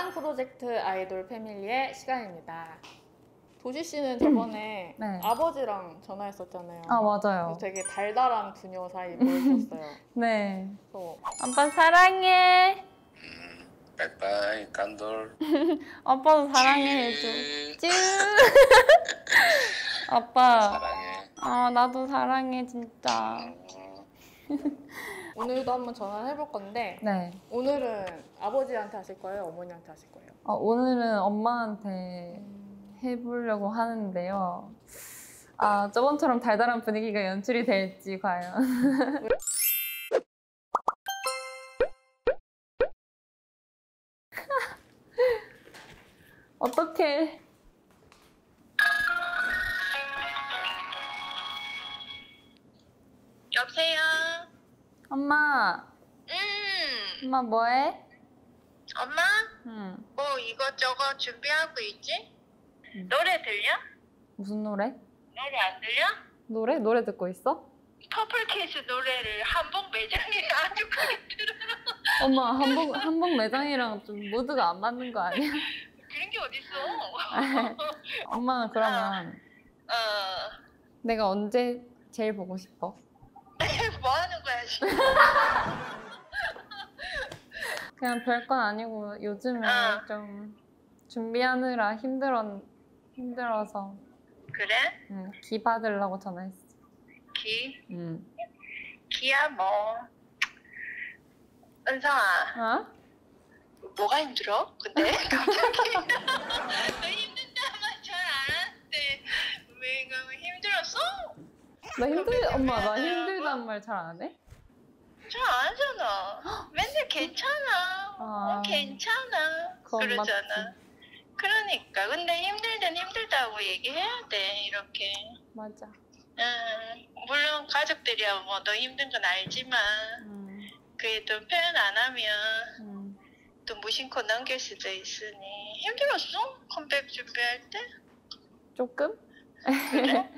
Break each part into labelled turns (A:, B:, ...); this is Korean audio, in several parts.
A: 사랑 프로젝트 아이돌 패밀리의 시간입니다. 도시 씨는 저번에
B: 네.
A: 아버지랑 전화했었잖아요.
B: 아, 맞아요.
A: 그래서 되게 달달한 부녀 사이 보여줬어요.
B: 네.
A: 그래서
B: 아빠 사랑해.
C: 빠이빠이 깐돌.
B: 아빠도 사랑해 해줘. 쭈. 아빠.
C: 사랑해.
B: 아, 나도 사랑해 진짜.
A: 오늘도 한번 전화를 해볼 건데
B: 네.
A: 오늘은 아버지한테 하실 거예요? 어머니한테 하실 거예요?
B: 오늘은 엄마한테 해보려고 하는데요. 아, 저번처럼 달달한 분위기가 연출이 될지 과연. 어떡해.
D: 여보세요?
B: 엄마. 엄마 뭐해?
D: 엄마?
B: 응.
D: 뭐 이것저것 준비하고 있지? 노래 들려?
B: 무슨 노래?
D: 노래 안 들려?
B: 노래? 노래 듣고 있어?
D: 퍼플키스 노래를 한복 매장에 아주 크게 틀어.
B: 엄마, 한복 매장이랑 좀 모드가 안 맞는 거 아니야?
D: 그런 게 어딨어?
B: 엄마는 그러면 내가 언제 제일 보고 싶어?
D: 뭐 하는 거야 지금?
B: 그냥 별건 아니고 요즘에 좀 준비하느라 힘들어서
D: 그래?
B: 기 받으려고 전화했어.
D: 기?
B: 응.
D: 기야 뭐. 은성아,
B: 어?
D: 뭐가 힘들어? 근데 갑자기 너 힘든다만 잘 알았대. 왜 그러면 힘들었어?
B: 엄마 나 힘들단 말 잘 안 해?
D: 잘 안 하잖아. 맨날 괜찮아.
B: 아,
D: 괜찮아.
B: 그건
D: 그러잖아.
B: 맞지.
D: 그러니까. 근데 힘들 땐 힘들다고 얘기해야 돼. 이렇게.
B: 맞아.
D: 물론 가족들이야 뭐 너 힘든 건 알지만 그래도 표현 안 하면 또 무심코 넘길 수도 있으니. 힘들었어? 컴백 준비할 때?
B: 조금?
D: 그래?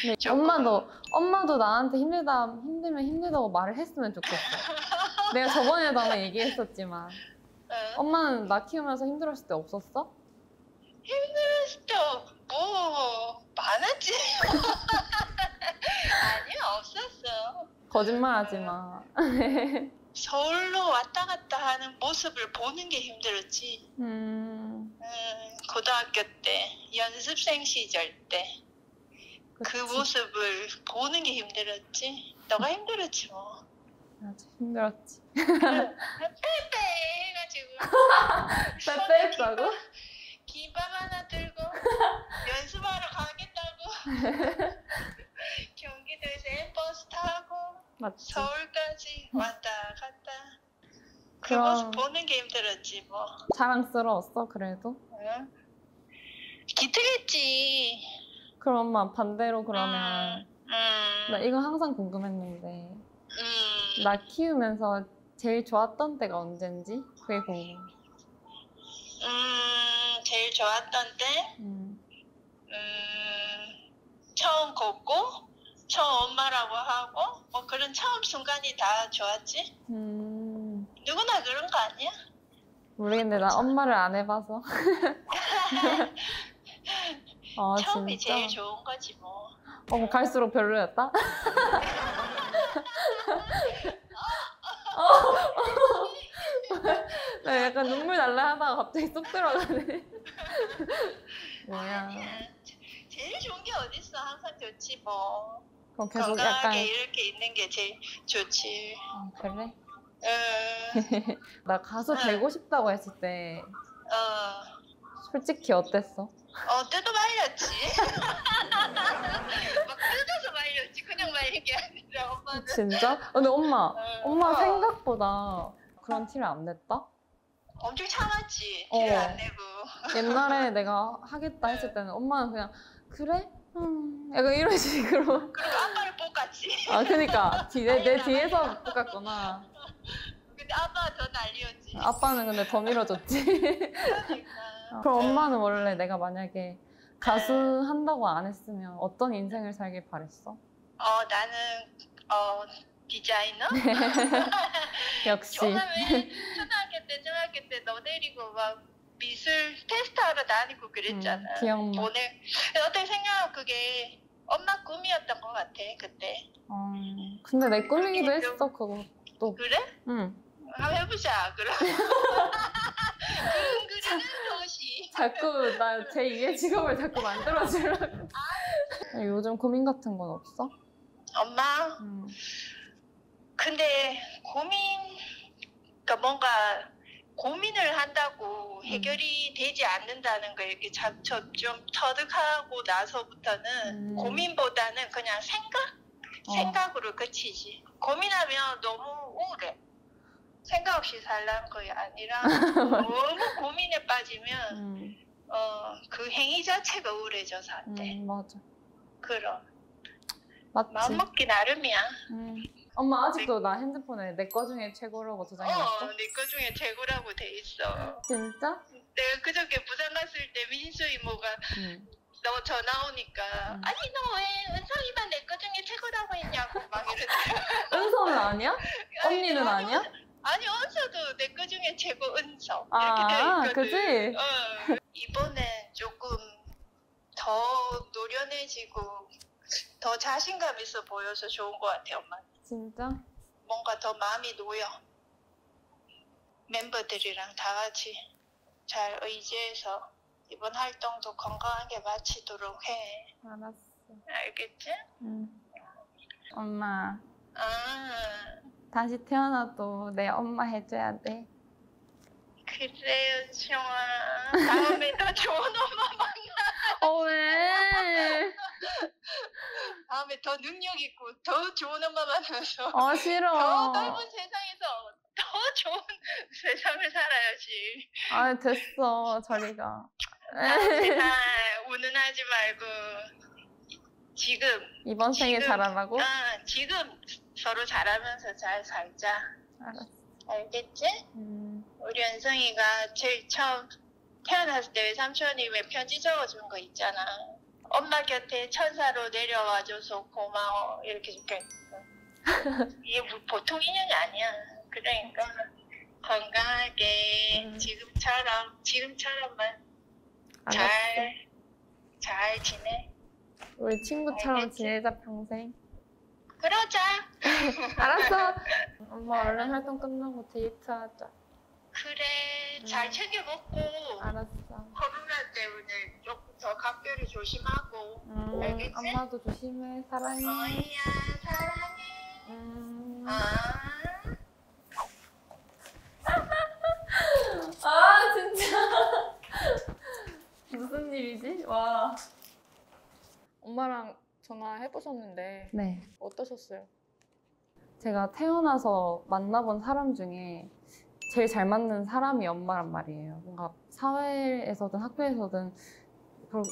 B: 근데
D: 조금.
B: 엄마도 나한테 힘들면 힘들다고 말을 했으면 좋겠어. 내가 저번에도 아마 얘기했었지만 엄마는 나 키우면서 힘들었을 때 없었어?
D: 힘들었을 때 뭐 많았지. 아니야 없었어.
B: 거짓말하지 마.
D: 서울로 왔다 갔다 하는 모습을 보는 게 힘들었지. 고등학교 때, 연습생 시절 때. 그 모습을 보는 게 힘들었지. 너가 힘들었지 뭐.
B: 맞아, 힘들었지.
D: 빼빼 해가지고.
B: 빼빼했다고?
D: 김밥 하나 들고 연습하러 가겠다고. 경기도에서 엠버스 타고
B: 맞지.
D: 서울까지 왔다 갔다. 그
B: 그럼-
D: 모습 보는 게 힘들었지 뭐.
B: 자랑스러웠어 그래도?
D: 응? 기특했지.
B: 그럼 엄마 반대로 그러면 나 이거 항상 궁금했는데 나 키우면서 제일 좋았던 때가 언젠지? 그게 궁금해.
D: 제일 좋았던 때? 처음 걷고 처음 엄마라고 하고 뭐 그런 처음 순간이 다 좋았지. 누구나 그런 거 아니야?
B: 모르겠는데 나 엄마를 안 해봐서. 아,
D: 처음이
B: 진짜?
D: 제일 좋은 거지 뭐.
B: 갈수록 별로였다? 나 약간 눈물 날라 하다가 갑자기 쏙 들어가네. 뭐야.
D: 아니야. 제일 좋은 게 어딨어. 항상 좋지 뭐.
B: 그럼 계속
D: 건강하게
B: 약간
D: 이렇게 있는 게 제일 좋지.
B: 그래?
D: 응.
B: 나 가수 되고 싶다고 했을 때 솔직히 어땠어?
D: 뜯어 말렸지. 막 뜯어서 말렸지. 그냥 말린 게 아니라 엄마는.
B: 진짜? 근데 엄마
D: 어.
B: 생각보다 그런 티를 안 냈다?
D: 엄청 참았지. 티를 안 내고.
B: 옛날에 내가 하겠다 했을 때는 엄마는 그냥 그래? 약간 이런 식으로.
D: 그리고 아빠를 볶았지.
B: 아, 그니까 내 뒤에서 똑같구나.
D: 근데 아빠가 더 난리였지.
B: 아빠는 근데 더 밀어줬지.
D: 그러니까.
B: 그럼 엄마는 원래 내가 만약에 가수 한다고 안 했으면 어떤 인생을 살길 바랬어?
D: 나는 디자이너?
B: 역시.
D: 처음에 초등학교 때 중학교 때 너 데리고 막 미술 테스트 하러 다니고 그랬잖아.
B: 기억나.
D: 어떻게 생각하면 그게 엄마 꿈이었던 것 같아 그때.
B: 근데 내 꿈이기도
D: 그게 좀-
B: 했어 그것도.
D: 그래?
B: 응.
D: 한번 해보자 그럼. 그림 그리는 도시.
B: 자꾸 나 제2의 직업을 자꾸 만들어주려고. 요즘 고민 같은 건 없어?
D: 엄마? 근데 그러니까 뭔가 고민을 한다고 해결이 되지 않는다는 걸 이렇게 좀 터득하고 나서부터는 고민보다는 그냥 생각으로 그치지. 고민하면 너무 우울해. 생각 없이 살라는 거 아니라 너무 고민에 빠지면 그 행위 자체가 우울해져서 안 돼.
B: 맞아.
D: 그럼
B: 맞지.
D: 마음먹기 나름이야.
B: 엄마 아직도 나 핸드폰에 내 거 중에 최고라고 저장해놨어?
D: 내 거 중에 최고라고 돼 있어.
B: 진짜?
D: 내가 그저께 부산 갔을 때 민수 이모가 너 전화 오니까 아니 너 왜 은성이만 내 거 중에 최고라고 했냐고 막 이러더라고.
B: 은서는 아니야? 언니는 아니야?
D: 아니 은서도 내 거 중에 최고 은서
B: 아,
D: 이렇게 돼 있거든.
B: 그지?
D: 이번엔 조금 더 노련해지고 더 자신감 있어 보여서 좋은 것 같아 엄마.
B: 진짜?
D: 뭔가 더 마음이 놓여. 멤버들이랑 다 같이 잘 의지해서 이번 활동도 건강하게 마치도록 해.
B: 알았어.
D: 알겠지?
B: 엄마,
D: 아,
B: 다시 태어나도 내 엄마 해줘야 돼.
D: 그래요, 지영아. 다음에 더 좋은 엄마 만나.
B: 왜?
D: 다음에 더 능력 있고 더 좋은 엄마 만나서
B: 더
D: 더 넓은
B: 싫어.
D: 세상에서 더 좋은 세상을 살아야지.
B: 아, 됐어. 저리 가.
D: 운운하지 말고 지금
B: 이번 생에
D: 지금,
B: 잘하라고?
D: 지금 서로 잘하면서 잘 살자.
B: 알았어.
D: 알겠지?
B: 음.
D: 우리 은성이가 제일 처음 태어났을 때 외삼촌이 왜 편지 적어준 거 있잖아. 엄마 곁에 천사로 내려와줘서 고마워 이렇게 적혀있어. 이게 뭐 보통 인연이 아니야. 그러니까 건강하게 지금처럼만
B: 알았어.
D: 잘 지내.
B: 우리 친구처럼
D: 알겠지?
B: 지내자 평생.
D: 그러자.
B: 알았어. 엄마 얼른 활동 끝나고 데이트하자.
D: 그래. 잘 챙겨 먹고.
B: 알았어.
D: 코로나 때문에 조금 더 각별히 조심하고. 알겠지?
B: 엄마도 조심해. 사랑해.
D: 어이야 사랑해.
B: 아 진짜. 무슨 일이지? 와.
A: 엄마랑 전화해보셨는데
B: 네.
A: 어떠셨어요?
B: 제가 태어나서 만나본 사람 중에 제일 잘 맞는 사람이 엄마란 말이에요. 뭔가 사회에서든 학교에서든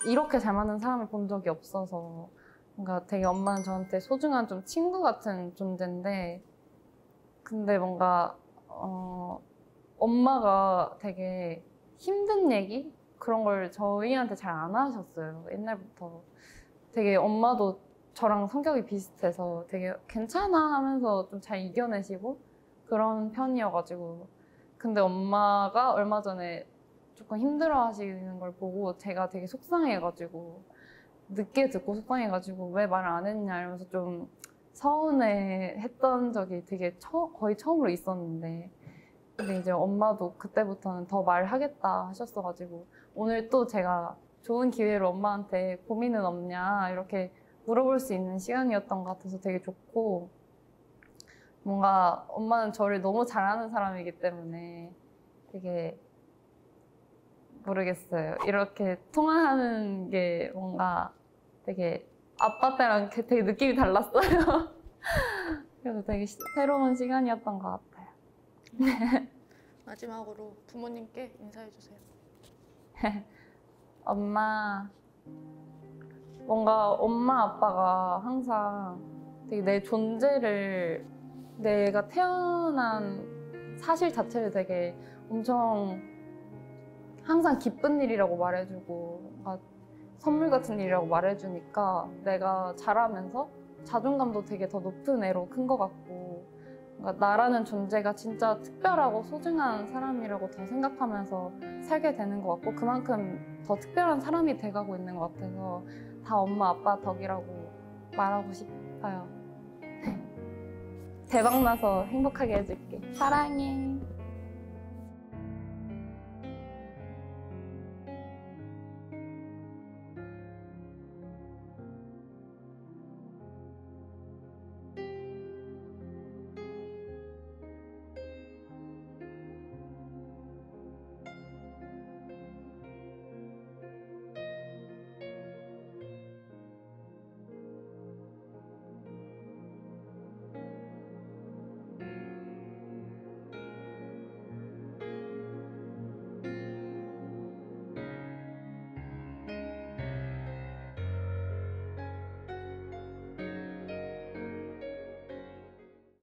B: 이렇게 잘 맞는 사람을 본 적이 없어서 뭔가 되게 엄마는 저한테 소중한 좀 친구 같은 존재인데 근데 뭔가 엄마가 되게 힘든 얘기? 그런 걸 저희한테 잘 안 하셨어요. 옛날부터. 되게 엄마도 저랑 성격이 비슷해서 되게 괜찮아 하면서 좀 잘 이겨내시고 그런 편이어가지고 근데 엄마가 얼마 전에 조금 힘들어 하시는 걸 보고 제가 되게 속상해가지고 늦게 듣고 속상해가지고 왜 말을 안 했냐 이러면서 좀 서운해 했던 적이 되게 거의 처음으로 있었는데 근데 이제 엄마도 그때부터는 더 말하겠다 하셨어가지고 오늘 또 제가 좋은 기회로 엄마한테 고민은 없냐 이렇게 물어볼 수 있는 시간이었던 것 같아서 되게 좋고 뭔가 엄마는 저를 너무 잘하는 사람이기 때문에 되게 모르겠어요. 이렇게 통화하는 게 뭔가 되게 아빠 때랑 되게 느낌이 달랐어요. 그래서 되게 새로운 시간이었던 것 같아요.
A: 마지막으로 부모님께 인사해주세요.
B: 엄마, 뭔가 엄마 아빠가 항상 되게 내 존재를 내가 태어난 사실 자체를 되게 엄청 항상 기쁜 일이라고 말해주고 뭔가 선물 같은 일이라고 말해주니까 내가 자라면서 자존감도 되게 더 높은 애로 큰 것 같고 그러니까 나라는 존재가 진짜 특별하고 소중한 사람이라고 더 생각하면서 살게 되는 것 같고 그만큼 더 특별한 사람이 돼가고 있는 것 같아서 다 엄마 아빠 덕이라고 말하고 싶어요. 대박 나서 행복하게 해줄게. 사랑해.